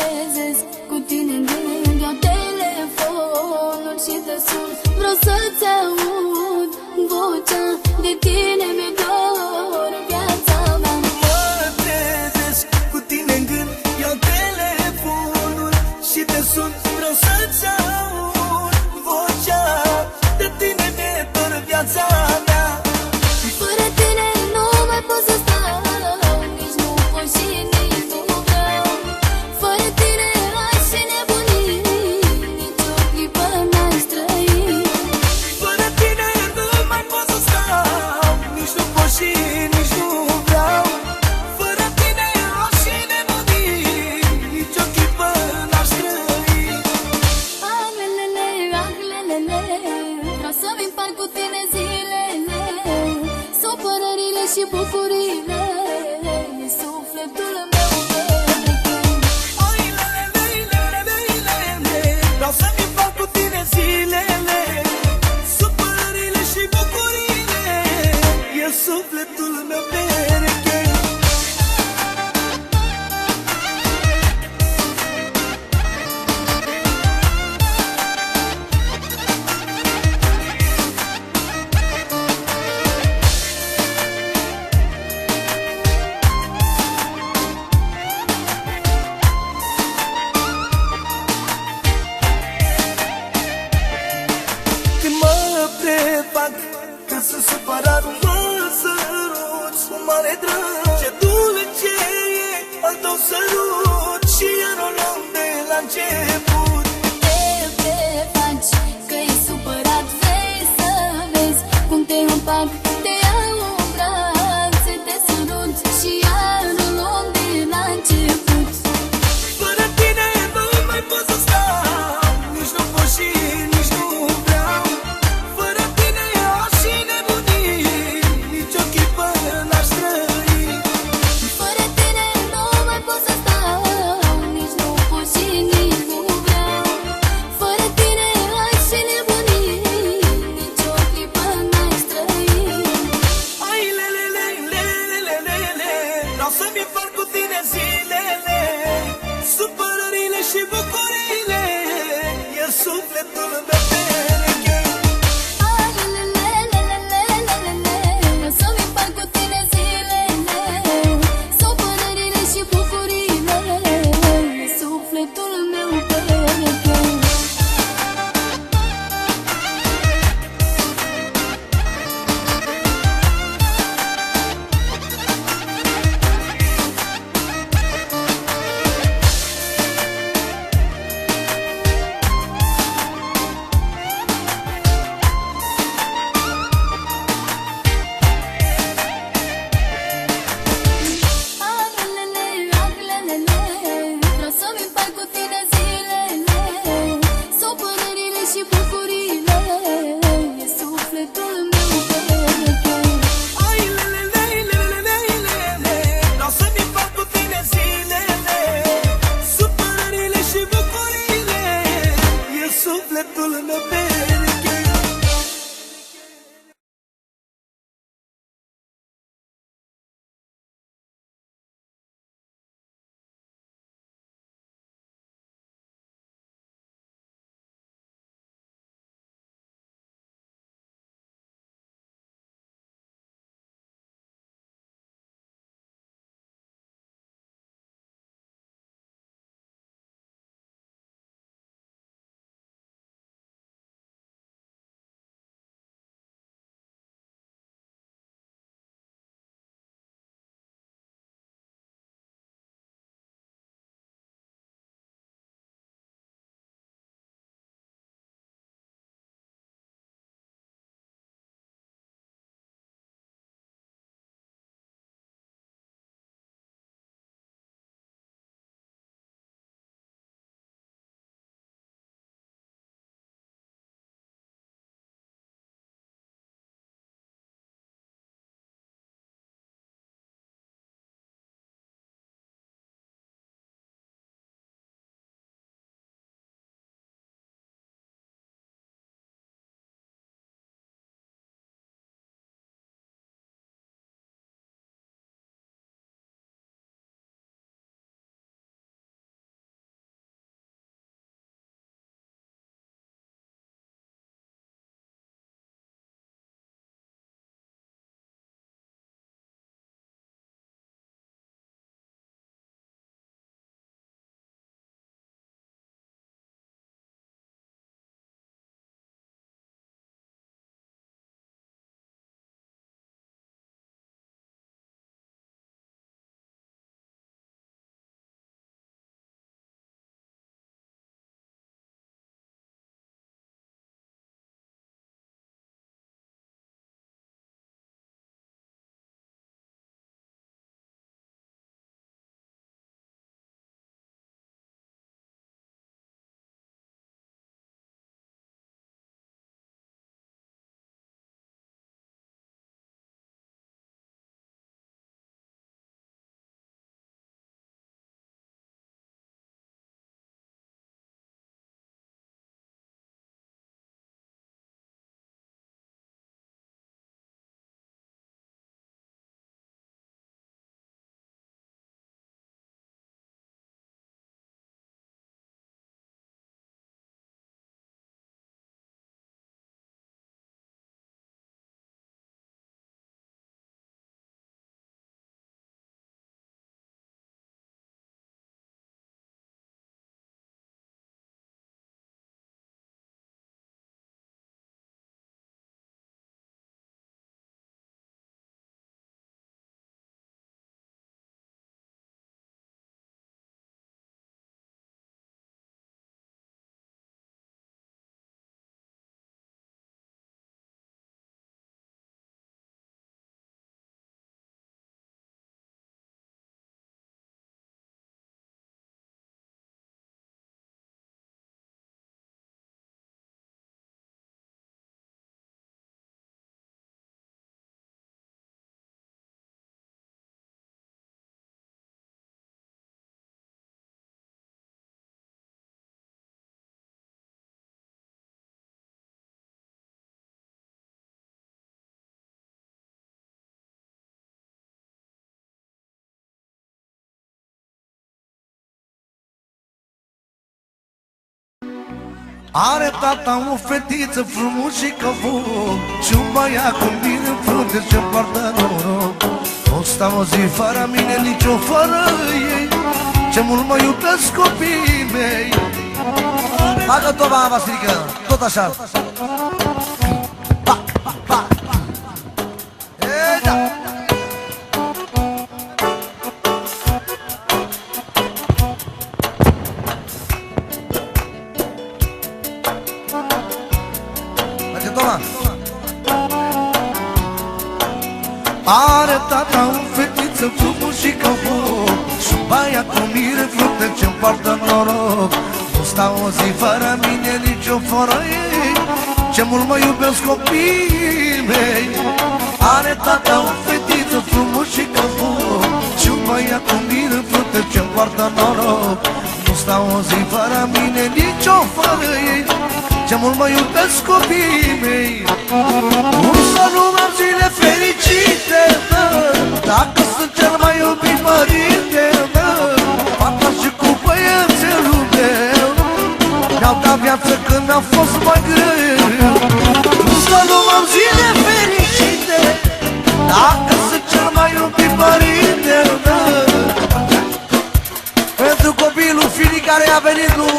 trezesc cu tine în gând. Iau telefonul și te sun, vreau să-ți aud vocea, de tine mi-e dor viața mea. Mă trezesc cu tine în gând, iau telefonul și te sun, vreau să-ți aud vocea, de tine mi-e dor viața mea. Fără tine nu mai pot să stau, nici nu pot și nici nu vreau. Fără tine aș fi nebunit, nici o clipă n-aș trăi. Fără tine nu mai pot să stau, nici nu pot și nici nu vreau. Fără tine aș fi nebunit, nici o clipă n-aș trăi. Ahlelele, ahlelele, vreau să-mi împart cu tine zilele, supărările și bucuriile, e sufletul meu perechem. Ai, lele, vreau să-mi împart cu tine zilele, supărările și bucuriile, e sufletul meu pereche. Când mă prefac că sunt supărat, mă săruți cu mare drag. Ce dulce e al tău sărut și iar o luăm de la început. Te prefaci că e supărat, vrei să vezi cum te împac, te iau în brațe, te sărut și iar o luăm de la început. Fără tine nu mai pot să stau, nici nu pot și nici nu vreau. Fără tine aș fi nebunit, nici o clipă n-aș trăi. Fără tine nu mai pot să stau, nici nu pot și nici nu vreau. Fără tine aș fi nebunit, nici o clipă n-aș trăi. Ai, lele, vreau să-mi împart cu tine zilele, supărările și bucuriile, e sufletul meu pereche. Vreau să-mi împart cu tine zilele, supărările și bucuriile, e sufletul meu pereche. Are tata o fetiță frumușică foc și un băiat cu mine în frunte ce poartă noroc. O stau o zi fără mine, nici-o fără ei, ce mult mă iubesc copiii mei. Bagă tot, ba, Vasilică, tot așa. Pa, pa, pa. Ei, da. Are tata o fetiță frumușică foc și un băiat cu mire frunte ce-mi poartă noroc. Nu stau o zi fără mine, nici-o fără ei, ce mult mă iubesc copiii mei. Are tata o fetiță frumușică foc și un băiat cu mire frunte ce-mi poartă noroc. Nu stau o zi fără mine, nici-o fără ei, ce mult mă iubesc copiii mei. Cum să nu am zile fericite, mă, dacă sunt cel mai iubit părinte, mă, fata și cu băiețelul meu mi-au dat viață când mi-a fost mai greu. Cum să nu am zile fericite, dacă sunt cel mai iubit părinte, mă. Pentru copilul firii care a venit lui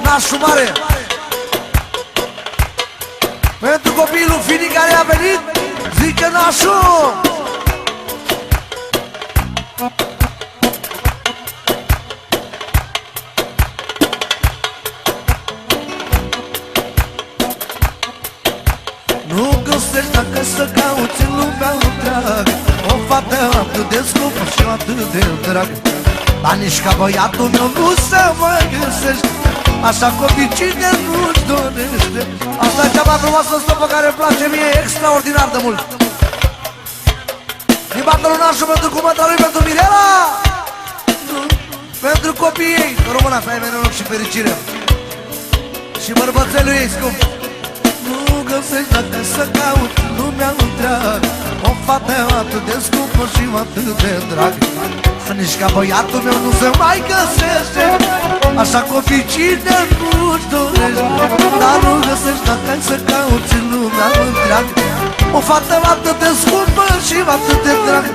nașul mare, pentru copilul firii care a venit, zice nașul. Nu găsești dacă să cauți în lumea întreagă o fată atât de scumpă și atât de dragă, dar nici ca băiatul meu nu se mai găsește, așa că cine nu-și dorește. Asta e cea mai frumoasă stopă care îmi place mie extraordinar de mult. Din partea lui nașul pentru cumăta lui, pentru Mirela, pentru copiii ei, româna, să ai noroc și fericire. Și bărbățelul ei scump. Nu găsești dacă să cauți lumea întreagă o fată atât de scumpă și atât de dragă, nici ca băiatul meu nu se mai găsește, așa copii cine nu-și dorește. Dar nu găsești dacă ai să cauți în lumea întreagă o fată atât de scumpă și atât de dragă,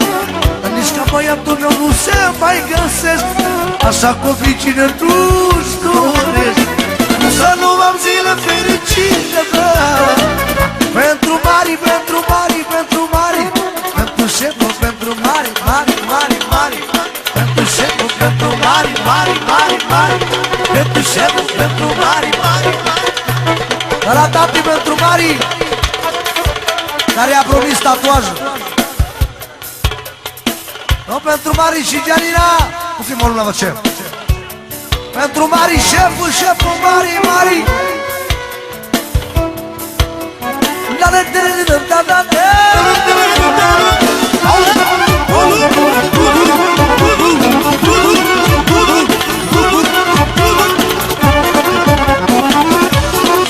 dar nici ca băiatul meu nu se mai găsește, așa copii cine nu-și dorește. Să nu am zile fericite, da, pentru mari, pentru mari, pentru mari, pentru șeful, pentru mari, mari, mari, mari, pentru șeful, pentru mari, mari, mari, mari, pentru șeful, pentru mari, mari, mari. Dar la tati pentru mari, care i-a promis tatuajul. Nu pentru mari și Gianina, puțin mă la ce. Pentru mari, șeful, șeful, mari, mari. Da, da, da, da, da, da.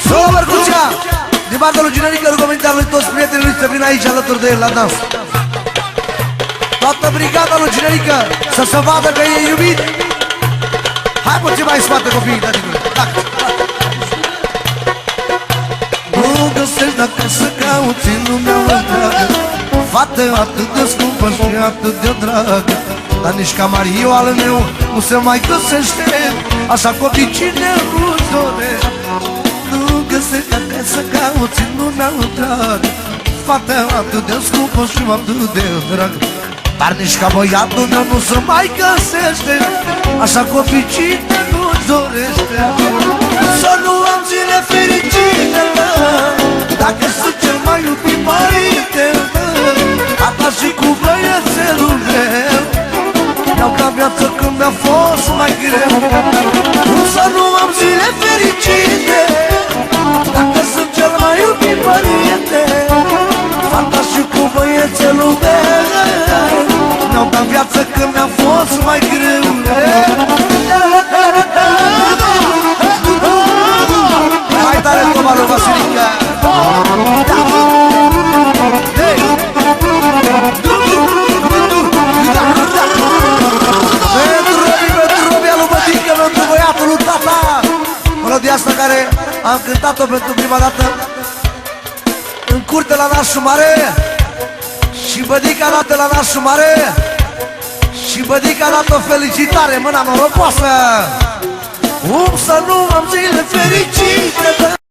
Sola Bărcucea, din partea lui Ginerică, rugămintea lui toți prietenii lui să vină aici alături de el la dans. Toată brigada lui Ginerică să se vadă că e iubit. Hai puțin mai spate copiii, dați-mi. Nu găsești dacă să cauți în lumea întreagă fată atât de scumpă și atât de dragă, dar nici ca Mariu al meu nu se mai găsește, așa copii cine nu-și dorește. Nu găsești dacă să cauți în lumea întreagă fată atât de scumpă și atât de dragă, dar nici ca băiatul meu nu se mai găsește, așa copii cine nu-și dorește. Să nu am zile fericite, mă, dacă sunt cel mai iubit părinte, mă, tata și cu băiețelul meu mi-au dat viață când mi-a fost mai greu. Să nu am zile fericite, dacă sunt cel mai iubit părinte, tata și cu băiețelul meu mi-au dat viață când mi-a fost mai greu. Hai tare, tovarul Vasilică! Pentru Robi, alu bătică, pentru băiatul lui tata, melodia asta care am curte la nașul mare și bădica dată la nașul mare și bădica dată o felicitare, mâna norocoasă. Să nu am zile fericite.